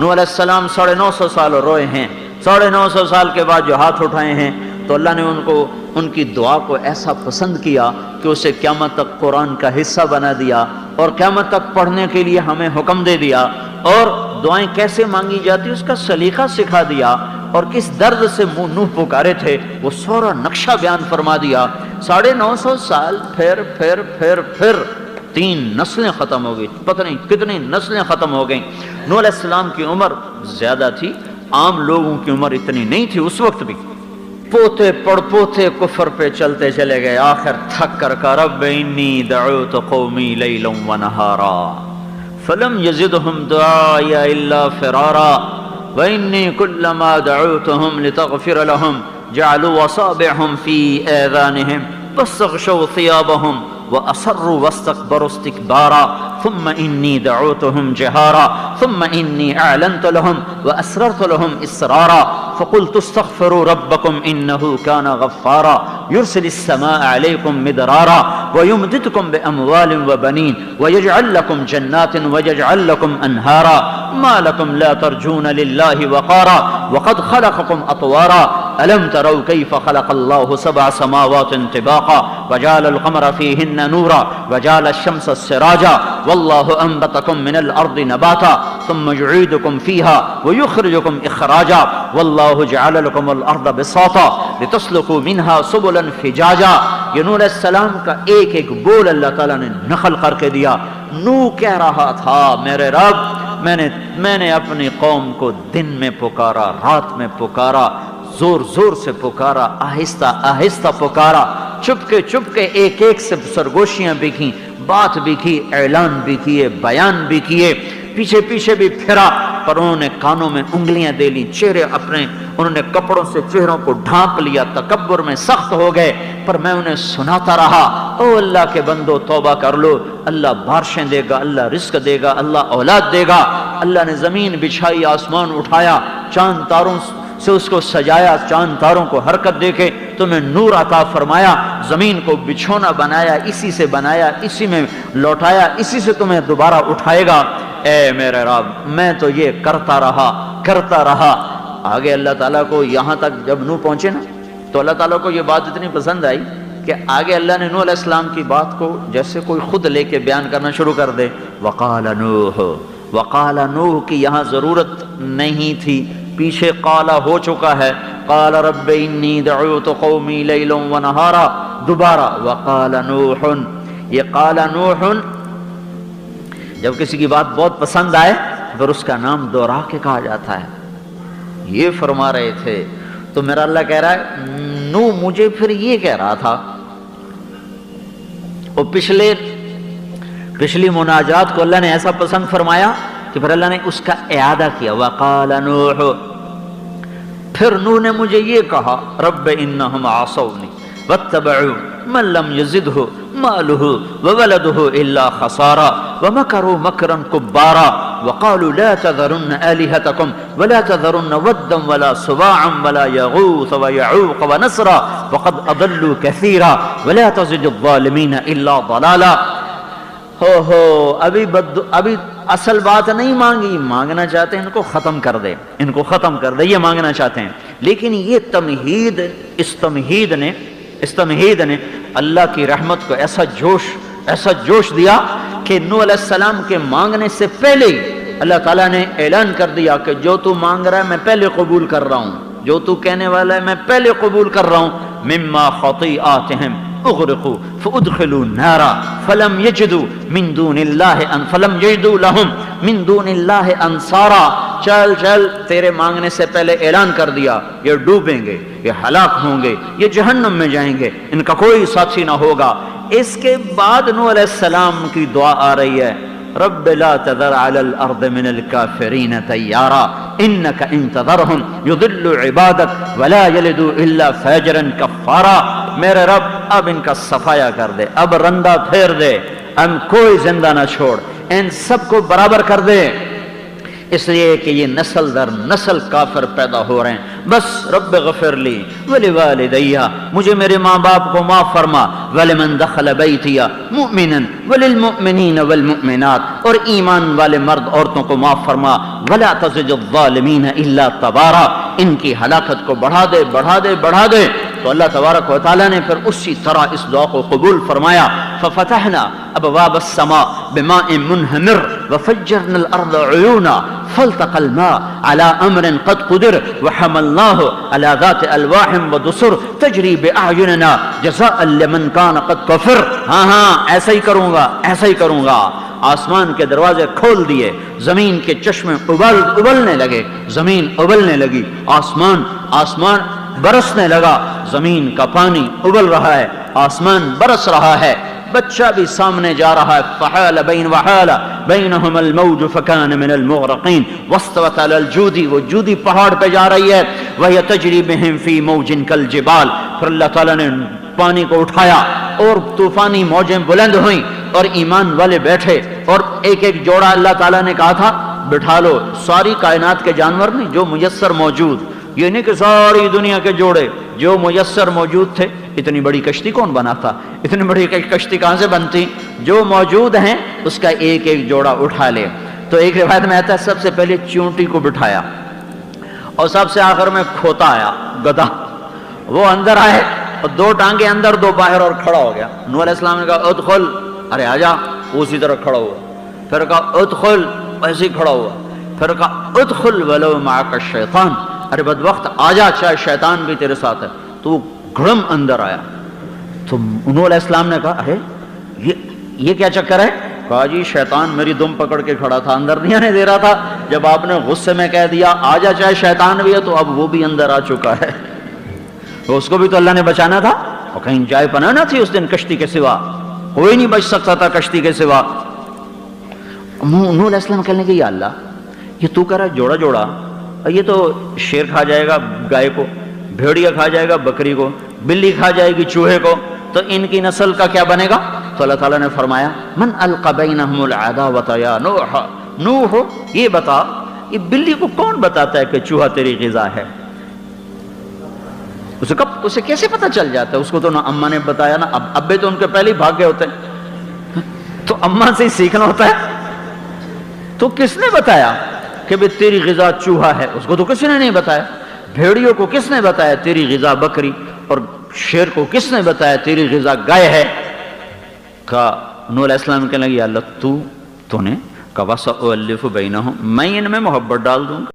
نوح علیہ السلام 950 سال روئے ہیں، 950 سال کے بعد جو ہاتھ اٹھائے ہیں تو اللہ نے ان کی دعا کو ایسا پسند کیا کہ اسے قیامت تک قرآن کا حصہ بنا دیا اور قیامت تک پڑھنے کے لیے ہمیں حکم دے دیا، اور دعائیں کیسے مانگی جاتی اس کا سلیقہ سکھا دیا، اور کس درد سے نوح پکارے تھے وہ سورا نقشہ بیان فرما دیا۔ 950 سال پھر 3 نسلیں ختم ہو گئی، پتہ نہیں کتنی نسلیں ختم ہو گئیں۔ نوح علیہ السلام کی عمر زیادہ تھی، عام لوگوں کی عمر اتنی نہیں تھی اس وقت بھی۔ پوتے پڑ پوتے کفر پہ چلتے چلے گئے، آخر تھک کر کہا رب انی دعوت قومی لیلا ونہارا فلم یزدہم دعائی الا فرارا وانی کلما دعوتہم لتغفر لہم جعلوا اصابعہم فی آذانہم واستغشوا ثیابہم وأصروا واستكبروا استكبارا ثم إني دعوتهم جهارا ثم إني أعلنت لهم وأسررت لهم إسرارا فقلت استغفروا ربكم إنه كان غفارا يرسل السماء عليكم مدرارا ويمددكم بأموال وبنين ويجعل لكم جنات ويجعل لكم أنهارا ما لكم لا ترجون لله وقارا وقد خلقكم أطوارا ألم تروا كيف خلق الله 7 سماوات طباقا وجعل القمر فيهن نورا وجعل الشمس سراجا والله أنبتكم من الأرض نباتا ثم يعيدكم فيها ويخرجكم إخراجا والله جعل لكم الأرض بساطا لتسلكوا منها سبلا فجاجا۔ یہ نوح علیہ السلام کا ایک ایک بول اللہ تعالیٰ نے نقل کر کے دیا۔ نوح کہہ رہا تھا میرے رب میں نے اپنی قوم کو دن میں پکارا، رات میں پکارا، زور زور سے پکارا، آہستہ آہستہ پکارا، چپ کے ایک ایک سے سرگوشیاں بھی کی، بات بھی کی، اعلان بھی کیے، بیان بھی کیے، پیچھے بھی پھرا، پر انہوں نے کانوں میں انگلیاں دے لی، انہوں نے کپڑوں سے چہروں کو ڈھانپ لیا، تکبر میں سخت ہو گئے، پر میں انہیں سناتا رہا او اللہ کے بندو توبہ کر لو، اللہ بارشیں دے گا، اللہ رزق دے گا، اللہ اولاد دے گا۔ اللہ نے زمین بچھائی، آسمان اٹھایا، چاند تاروں سے اس کو سجایا، چاند تاروں کو حرکت دے کے تمہیں نور عطا فرمایا، زمین کو بچھونا بنایا، اسی سے بنایا، اسی میں لوٹایا، اسی سے تمہیں دوبارہ اٹھائے گا۔ اے میرے رب میں تو یہ کرتا رہا۔ آگے اللہ تعالیٰ کو یہاں تک جب نوح پہنچے نا تو اللہ تعالیٰ کو یہ بات اتنی پسند آئی کہ آگے اللہ نے نوح علیہ السلام کی بات کو جیسے کوئی خود لے کے بیان کرنا شروع کر دے۔ وقال نوح کی یہاں ضرورت نہیں تھی، پیچھے قالا ہو چکا ہے، قال رب انی دعوت قومی لیلا ونہارا، دوبارہ وقال نوح۔ یہ قال نوح جب کسی کی بات بہت پسند آئے پھر اس کا نام دوہرا کے کہا جاتا ہے۔ یہ فرما رہے تھے تو میرا اللہ کہہ رہا ہے نوح مجھے پھر یہ کہہ رہا تھا، اور پچھلی مناجات کو اللہ نے ایسا پسند فرمایا کہ پھر اللہ نے اس کا اعادہ کیا، وقال نوح، پھر نوح نے مجھے یہ کہا رب انہم عصونی واتبعوا من لم یزدہ مالہ وولدہ الا خسارا ومکروا مکرا کبارا وقالوا لا تذرن آلہتکم ولا تذرن ودا ولا سواعا ولا یغوث ویعوق ونسرا وقد اضلوا کثیرا ولا تزد الظالمین الا ضلالا۔ ابھی اصل بات نہیں مانگی، مانگنا چاہتے ہیں ان کو ختم کر دے، یہ مانگنا چاہتے ہیں، لیکن یہ اس تمہید نے اللہ کی رحمت کو ایسا جوش دیا کہ نوح علیہ السلام کے مانگنے سے پہلے ہی اللہ تعالیٰ نے اعلان کر دیا کہ جو تو مانگ رہا ہے میں پہلے قبول کر رہا ہوں، جو تو کہنے والا ہے میں پہلے قبول کر رہا ہوں۔ مما خطیئاتہم اغرقوا فادخلوا النار فلم یجدوا لهم من دون اللہ انصارا۔ چل تیرے مانگنے سے پہلے اعلان کر دیا یہ ڈوبیں گے، یہ ہلاک ہوں گے، یہ جہنم میں جائیں گے، ان کا کوئی ساتھی نہ ہوگا۔ اس کے بعد نوح علیہ السلام کی دعا آ رہی ہے رب لا تذر على الارض من الكافرین دیارا انک ان تذرهم یضل عبادک ولا یلدوا الا فاجرا کفارا۔ میرے رب اب ان کا صفایا کر دے، اب رندہ پھیر دے، کوئی زندہ نہ چھوڑ، ان سب کو برابر کر دے، اس لیے کہ یہ نسل در نسل کافر پیدا ہو رہے ہیں۔ بس رب غفر لی ولوالدیہ، مجھے میرے ماں باپ کو معاف فرما، ولمن دخل بیتی مؤمنا وللمؤمنین والمؤمنات، اور ایمان والے مرد عورتوں کو معاف فرما، ولا تزد الظالمین الا تبارا، ان کی ہلاکت کو بڑھا دے بڑھا دے بڑھا دے۔ تو اللہ تبارک و تعالیٰ نے پھر اسی طرح اس دعا کو قبول فرمایا، ففتحنا ابواب السماء بماء منہمر وفجرنا الارض عیونا فالتقى الماء على امر قد قدر وحملناه على ذات الواح ودسر تجری باعیننا جزاء لمن کان قد کفر۔ ہاں ایسا ہی کروں گا، ایسا ہی کروں گا۔ آسمان کے دروازے کھول دیے، زمین کے چشمے ابلنے لگے، زمین ابلنے لگی، آسمان برسنے لگا، زمین کا پانی ابل رہا ہے، آسمان برس رہا ہے، بچہ بھی سامنے جا رہا ہے۔ فحال بینہم الموج فکان من المغرقین واستوت علی الجودی، وہ جودی پہاڑ پہ جا رہی ہے، وہی تجری بہم فی موج کالجبال، پھر اللہ تعالیٰ نے پانی کو اٹھایا اور طوفانی موجیں بلند ہوئیں اور ایمان والے بیٹھے، اور ایک ایک جوڑا اللہ تعالیٰ نے کہا تھا بٹھا لو، ساری کائنات کے جانور نہیں جو میسر موجود، یہ نہیں کہ ساری دنیا کے جوڑے جو میسر موجود تھے۔ اتنی بڑی کشتی کون بناتا؟ اتنی بڑی کشتی کہاں سے بنتی؟ جو موجود ہیں اس کا ایک ایک جوڑا اٹھا لے۔ تو ایک روایت میں آتا ہے سب سے پہلے چونٹی کو بٹھایا اور سب سے آخر میں کھوتا آیا، گدھا، وہ اندر آئے اور دو ٹانگیں اندر دو باہر اور کھڑا ہو گیا۔ نوح علیہ السلام نے کہا ادخل، ارے آجا، اسی طرح کھڑا ہوا، پھر کہا ادخل، ایسے ہی کھڑا ہوا، پھر کہا ادخل ولو معک الشیطان، ارے بدبخت آجا چاہے شیطان بھی تیرے ساتھ ہے، تو وہ گھڑم اندر آیا۔ تو نوح علیہ السلام نے کہا ارے یہ کیا چکر ہے؟ کہا جی شیطان میری دم پکڑ کے کھڑا تھا، اندر نہیں آنے دے رہا تھا، جب آپ نے غصے میں کہہ دیا آجا چاہے شیطان بھی ہے تو اب وہ بھی اندر آ چکا ہے، تو اس کو بھی تو اللہ نے بچانا تھا، اور کہیں جائے پناہ نہ تھی اس دن کشتی کے سوا، کوئی نہیں بچ سکتا تھا کشتی کے سوا۔ نوح علیہ السلام کہنے لگے یا اللہ یہ تو کہہ رہا ہے جوڑا جوڑا، یہ تو شیر کھا جائے گا گائے کو، بھیڑیا کھا جائے گا بکری کو، بلی کھا جائے گی چوہے کو، تو ان کی نسل کا کیا بنے گا؟ تو اللہ تعالیٰ نے فرمایا من القی بینہم العداوۃ یا نوح، نوح یہ بتا، یہ بلی کو کون بتاتا ہے کہ چوہا تیری غذا ہے؟ اسے کیسے پتہ چل جاتا ہے؟ اس کو تو نہ اماں نے بتایا نہ ابے، تو ان کے پہلے ہی بھاگ گئے ہوتے ہیں، تو اماں سے ہی سیکھنا ہوتا ہے۔ تو کس نے بتایا کہ بھئی تیری غذا چوہا ہے؟ اس کو تو کسی نے نہیں بتایا۔ بھیڑیوں کو کس نے بتایا تیری غذا بکری، اور شیر کو کس نے بتایا تیری غذا گائے ہے؟ کہا نوح علیہ السلام کہنے لگے یا اللہ تو نے کہا وَسَأُؤَلِّفُ بَيْنَهُمْ، میں ان میں محبت ڈال دوں گا،